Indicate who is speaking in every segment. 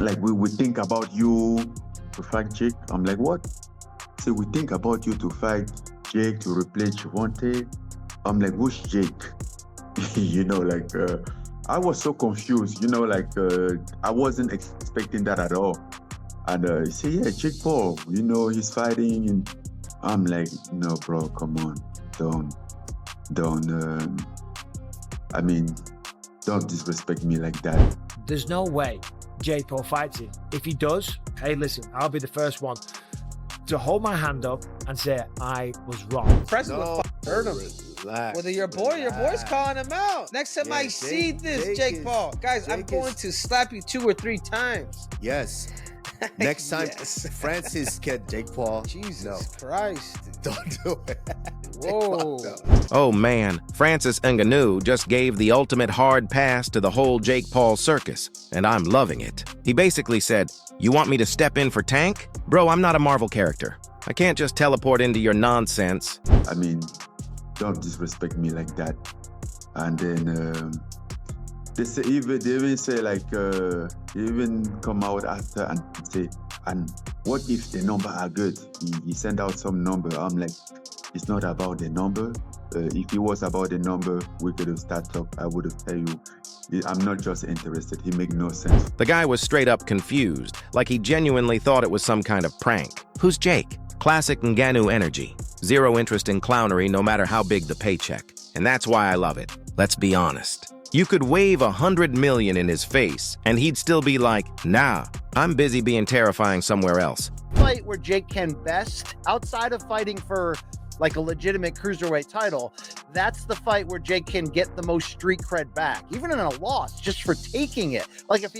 Speaker 1: like, we think about you to fight Jake. I'm like, what? Say, we think about you to fight Jake to replace Javante. I'm like, who's Jake? I was so confused, I wasn't expecting that at all. And he said, yeah, Jake Paul, he's fighting. And I'm like, no, bro, come on. Don't disrespect me like that.
Speaker 2: There's no way Jake Paul fights him. If he does, hey, listen, I'll be the first one to hold my hand up and say I was wrong.
Speaker 3: President would hurt him.
Speaker 4: Relax,
Speaker 3: Whether your boy's calling him out. Next time I see this, Jake Paul, guys, I'm going to slap you 2 or 3 times.
Speaker 4: Yes. Next time, Francis get Jake Paul.
Speaker 3: Jesus Christ.
Speaker 4: Don't do it.
Speaker 3: Whoa.
Speaker 5: Oh man, Francis Ngannou just gave the ultimate hard pass to the whole Jake Paul circus, and I'm loving it. He basically said, you want me to step in for Tank? Bro, I'm not a Marvel character. I can't just teleport into your nonsense.
Speaker 1: Don't disrespect me like that. And then they even say they even come out after and say, and what if the number are good? He sent out some number. I'm like, it's not about the number. If it was about the number, we could have started talk. I would have tell you, I'm not just interested. He make no sense.
Speaker 5: The guy was straight up confused, like he genuinely thought it was some kind of prank. Who's Jake? Classic Ngannou energy. Zero interest in clownery no matter how big the paycheck. And that's why I love it. Let's be honest. You could wave $100 million in his face, and he'd still be like, nah, I'm busy being terrifying somewhere else.
Speaker 6: Fight where Jake can best, outside of fighting for like a legitimate cruiserweight title, that's the fight where Jake can get the most street cred back, even in a loss, just for taking it. Like if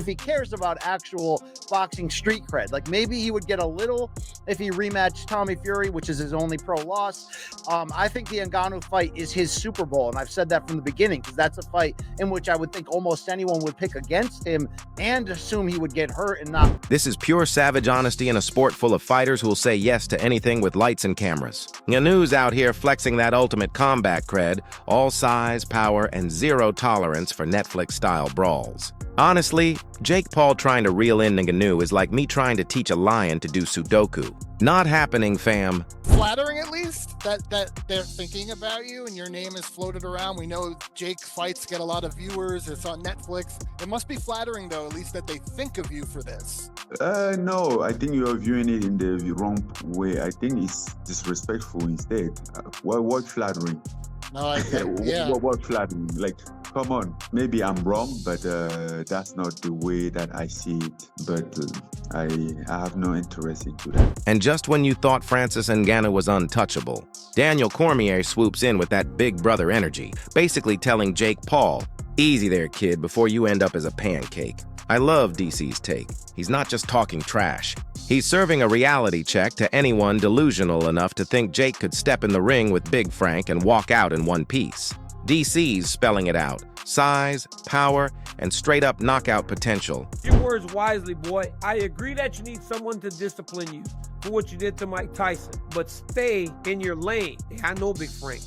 Speaker 6: he cares about actual boxing street cred, like maybe he would get a little if he rematched Tommy Fury, which is his only pro loss. I think the Ngannou fight is his Super Bowl, and I've said that from the beginning, because that's a fight in which I would think almost anyone would pick against him and assume he would get hurt and not.
Speaker 5: This is pure savage honesty in a sport full of fighters who will say yes to anything with lights and cameras. Ngannou's out here flexing that ultimate combat cred, all size, power, and zero tolerance for Netflix-style brawls. Honestly, Jake Paul trying to reel in Ngannou is like me trying to teach a lion to do Sudoku. Not happening, fam.
Speaker 7: Flattering, at least, that they're thinking about you and your name is floated around. We know Jake fights get a lot of viewers. It's on Netflix. It must be flattering, though, at least that they think of you for this.
Speaker 1: No, I think you are viewing it in the wrong way. I think it's disrespectful instead. What flattering?
Speaker 7: No, I think, yeah.
Speaker 1: What flattering? Like, come on, maybe I'm wrong, but that's not the way that I see it. But I have no interest into that.
Speaker 5: And just when you thought Francis Ngannou was untouchable, Daniel Cormier swoops in with that big brother energy, basically telling Jake Paul, easy there, kid, before you end up as a pancake. I love DC's take. He's not just talking trash. He's serving a reality check to anyone delusional enough to think Jake could step in the ring with Big Frank and walk out in one piece. DC's spelling it out. Size, power, and straight-up knockout potential.
Speaker 8: Your words wisely, boy. I agree that you need someone to discipline you for what you did to Mike Tyson, but stay in your lane. I know Big Frank.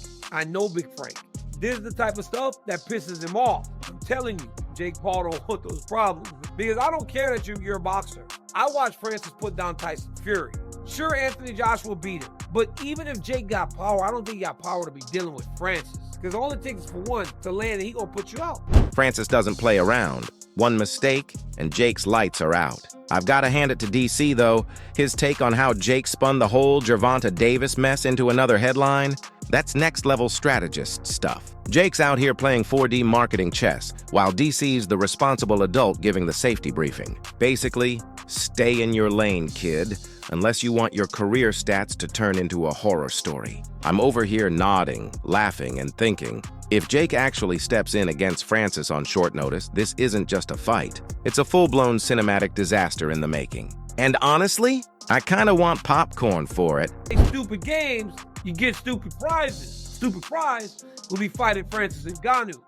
Speaker 8: This is the type of stuff that pisses him off. I'm telling you, Jake Paul don't want those problems, because I don't care that you're a boxer. I watched Francis put down Tyson Fury. Sure, Anthony Joshua beat him, but even if Jake got power, I don't think he got power to be dealing with Francis, because all it takes is for one to land and he gonna put you out.
Speaker 5: Francis doesn't play around. One mistake, and Jake's lights are out. I've got to hand it to DC, though. His take on how Jake spun the whole Gervonta Davis mess into another headline, that's next-level strategist stuff. Jake's out here playing 4D marketing chess, while DC's the responsible adult giving the safety briefing. Basically, stay in your lane, kid, unless you want your career stats to turn into a horror story. I'm over here nodding, laughing, and thinking, if Jake actually steps in against Francis on short notice, this isn't just a fight. It's a full-blown cinematic disaster in the making. And honestly, I kind of want popcorn for it.
Speaker 8: Stupid games, you get stupid prizes. Stupid prize will be fighting Francis Ngannou.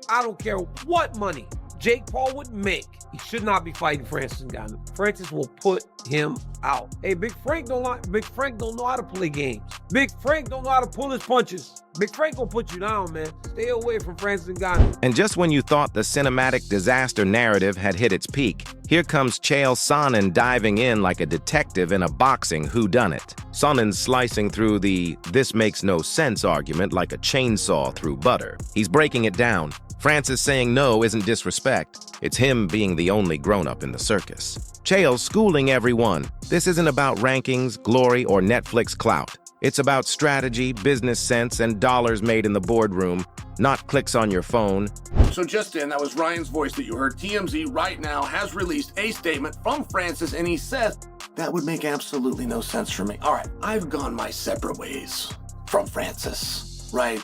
Speaker 8: I don't care what money Jake Paul would make. He should not be fighting Francis Ngannou. Francis will put him out. Hey, Big Frank don't know how to play games. Big Frank don't know how to pull his punches. Big Frank gonna put you down, man. Stay away from Francis Ngannou.
Speaker 5: And just when you thought the cinematic disaster narrative had hit its peak, here comes Chael Sonnen diving in like a detective in a boxing whodunit. Sonnen's slicing through the "this makes no sense" argument like a chainsaw through butter. He's breaking it down. Francis saying no isn't disrespect. It's him being the only grown-up in the circus. Chael's schooling everyone. This isn't about rankings, glory, or Netflix clout. It's about strategy, business sense, and dollars made in the boardroom, not clicks on your phone.
Speaker 9: So just in, that was Ryan's voice that you heard. TMZ right now has released a statement from Francis, and he says, that would make absolutely no sense for me. All right, I've gone my separate ways from Francis, right?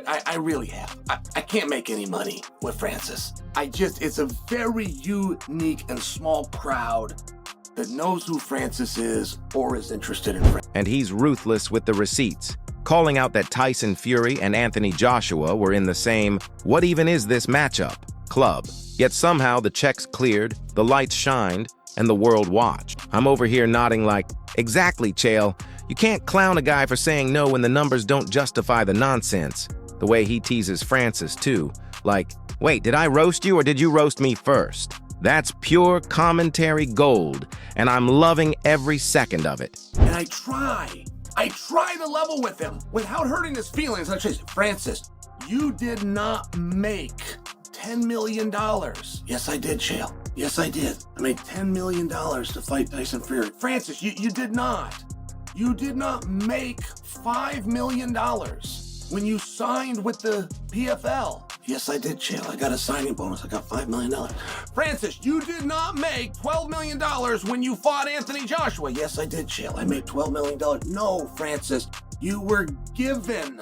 Speaker 9: I really have. I can't make any money with Francis. It's a very unique and small crowd that knows who Francis is or is interested in Francis.
Speaker 5: And he's ruthless with the receipts, calling out that Tyson Fury and Anthony Joshua were in the same "what even is this matchup" club. Yet somehow the checks cleared, the lights shined, and the world watched. I'm over here nodding like, exactly, Chael. You can't clown a guy for saying no when the numbers don't justify the nonsense. The way he teases Francis, too. Like, wait, did I roast you or did you roast me first? That's pure commentary gold, and I'm loving every second of it.
Speaker 9: And I try to level with him without hurting his feelings. I say, Francis, you did not make $10 million. Yes, I did, Chael. Yes, I did. I made $10 million to fight Tyson Fury. Francis, you did not. You did not make $5 million when you signed with the PFL. Yes, I did, Chael. I got a signing bonus. I got $5 million. Francis, you did not make $12 million when you fought Anthony Joshua. Yes, I did, Chael. I made $12 million. No, Francis, you were given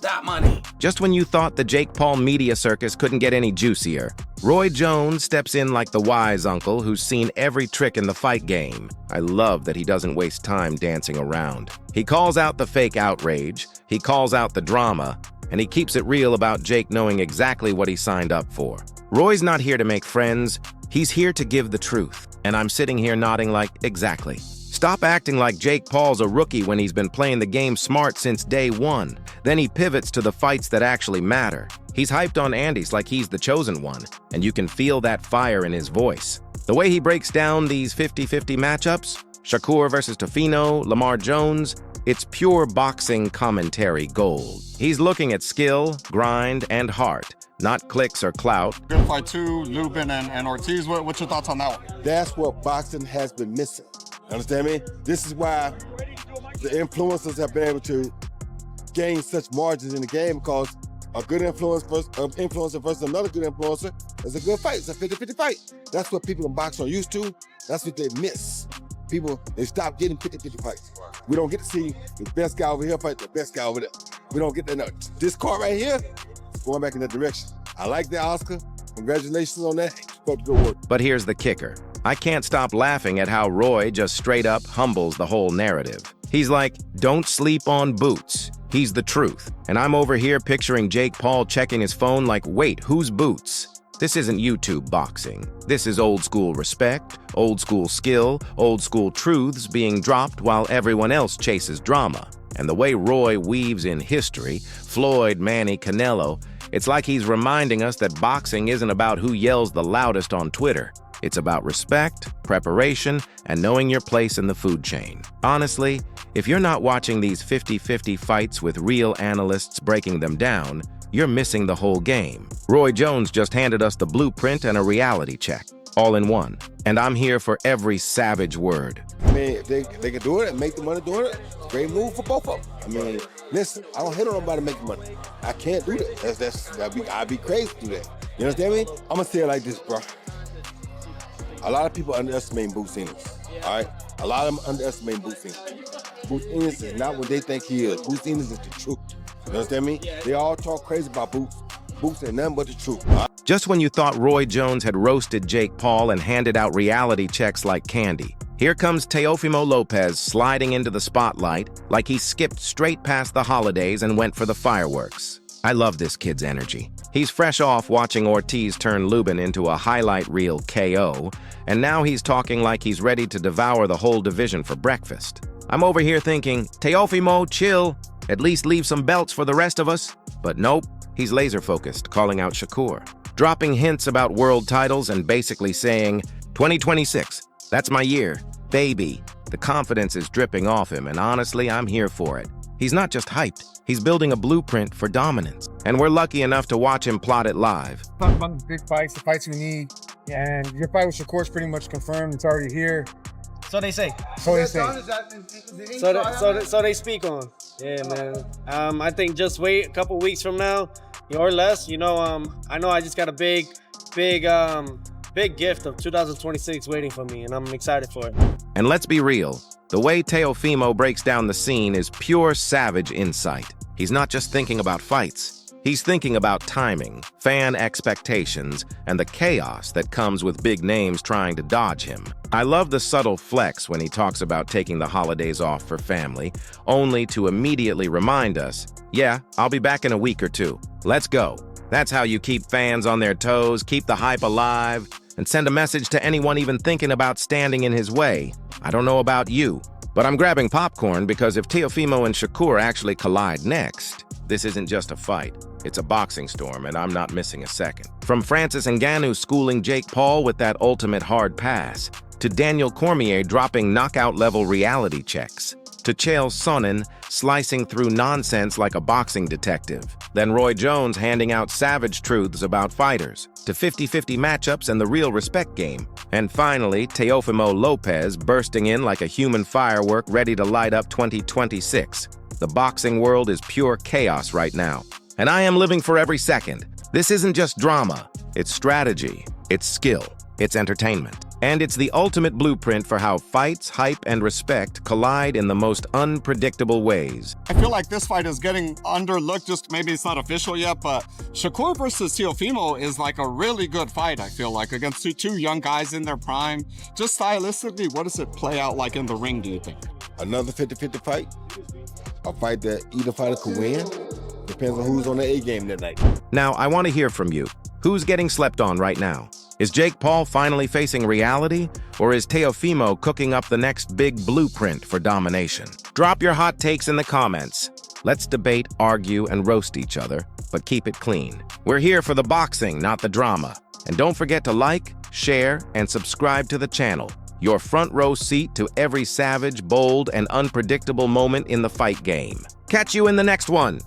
Speaker 9: that money.
Speaker 5: Just when you thought the Jake Paul media circus couldn't get any juicier, Roy Jones steps in like the wise uncle who's seen every trick in the fight game. I love that he doesn't waste time dancing around. He calls out the fake outrage, he calls out the drama, and he keeps it real about Jake knowing exactly what he signed up for. Roy's not here to make friends, he's here to give the truth. And I'm sitting here nodding like, exactly. Stop acting like Jake Paul's a rookie when he's been playing the game smart since day one. Then he pivots to the fights that actually matter. He's hyped on Andy's like he's the chosen one, and you can feel that fire in his voice. The way he breaks down these 50-50 matchups, Shakur versus Tofino, Lamar Jones, it's pure boxing commentary gold. He's looking at skill, grind, and heart, not clicks or clout.
Speaker 10: Good fight too, Lubin and Ortiz. What's your thoughts on that one?
Speaker 11: That's what boxing has been missing. Understand me? This is why the influencers have been able to gain such margins in the game, because a good influencer versus another good influencer is a good fight. It's a 50-50 fight. That's what people in boxing are used to. That's what they miss. People, they stop getting 50-50 fights. We don't get to see the best guy over here fight the best guy over there. We don't get that. No. This card right here is going back in that direction. I like that, Oscar. Congratulations on that. Keep up the good work.
Speaker 5: But here's the kicker. I can't stop laughing at how Roy just straight up humbles the whole narrative. He's like, don't sleep on Boots. He's the truth. And I'm over here picturing Jake Paul checking his phone like, wait, who's Boots? This isn't YouTube boxing. This is old school respect, old school skill, old school truths being dropped while everyone else chases drama. And the way Roy weaves in history, Floyd, Manny, Canelo, it's like he's reminding us that boxing isn't about who yells the loudest on Twitter. It's about respect, preparation, and knowing your place in the food chain. Honestly, if you're not watching these 50-50 fights with real analysts breaking them down, you're missing the whole game. Roy Jones just handed us the blueprint and a reality check, all in one. And I'm here for every savage word.
Speaker 11: I mean, if they can do it and make the money doing it, great move for both of them. I mean, listen, I don't hit on nobody making money. I can't do that. I'd be crazy to do that. You understand me? I'm gonna say it like this, bro. A lot of people underestimate Boots Ennis, all right? A lot of them underestimate Boots Ennis. Boots Ennis is not what they think he is. Boots Ennis is the truth. You understand me? They all talk crazy about Boots. Boots ain't nothing but the truth. Right?
Speaker 5: Just when you thought Roy Jones had roasted Jake Paul and handed out reality checks like candy, here comes Teofimo Lopez sliding into the spotlight like he skipped straight past the holidays and went for the fireworks. I love this kid's energy. He's fresh off watching Ortiz turn Lubin into a highlight reel KO, and now he's talking like he's ready to devour the whole division for breakfast. I'm over here thinking, Teofimo, chill, at least leave some belts for the rest of us. But nope, he's laser-focused, calling out Shakur, dropping hints about world titles and basically saying, 2026, that's my year, baby. The confidence is dripping off him, and honestly, I'm here for it. He's not just hyped, he's building a blueprint for dominance. And we're lucky enough to watch him plot it live.
Speaker 12: Talk about the big fights, the fights we need. And your fight with Shakur is pretty much confirmed. It's already here.
Speaker 13: So they say.
Speaker 12: So they say.
Speaker 13: So they speak on. Yeah, man. I think just wait a couple weeks from now, or less. I know I just got a big gift of 2026 waiting for me, and I'm excited for it.
Speaker 5: And let's be real, the way Teofimo breaks down the scene is pure savage insight. He's not just thinking about fights. He's thinking about timing, fan expectations, and the chaos that comes with big names trying to dodge him. I love the subtle flex when he talks about taking the holidays off for family, only to immediately remind us, yeah, I'll be back in a week or two. Let's go. That's how you keep fans on their toes, keep the hype alive, and send a message to anyone even thinking about standing in his way. I don't know about you, but I'm grabbing popcorn because if Teofimo and Shakur actually collide next, this isn't just a fight. It's a boxing storm, and I'm not missing a second. From Francis Ngannou schooling Jake Paul with that ultimate hard pass, to Daniel Cormier dropping knockout-level reality checks, to Chael Sonnen slicing through nonsense like a boxing detective, then Roy Jones handing out savage truths about fighters, to 50-50 matchups and the real respect game, and finally, Teofimo Lopez bursting in like a human firework ready to light up 2026. The boxing world is pure chaos right now, and I am living for every second. This isn't just drama, it's strategy, it's skill, it's entertainment. And it's the ultimate blueprint for how fights, hype, and respect collide in the most unpredictable ways.
Speaker 10: I feel like this fight is getting underlooked, just maybe it's not official yet, but Shakur versus Teofimo is like a really good fight, I feel like, against two young guys in their prime. Just stylistically, what does it play out like in the ring, do you think?
Speaker 11: Another 50-50 fight? A fight that either fighter could win? Depends on who's on the A game that night.
Speaker 5: Now, I want to hear from you. Who's getting slept on right now? Is Jake Paul finally facing reality, or is Teofimo cooking up the next big blueprint for domination? Drop your hot takes in the comments. Let's debate, argue, and roast each other, but keep it clean. We're here for the boxing, not the drama. And don't forget to like, share, and subscribe to the channel. Your front row seat to every savage, bold, and unpredictable moment in the fight game. Catch you in the next one.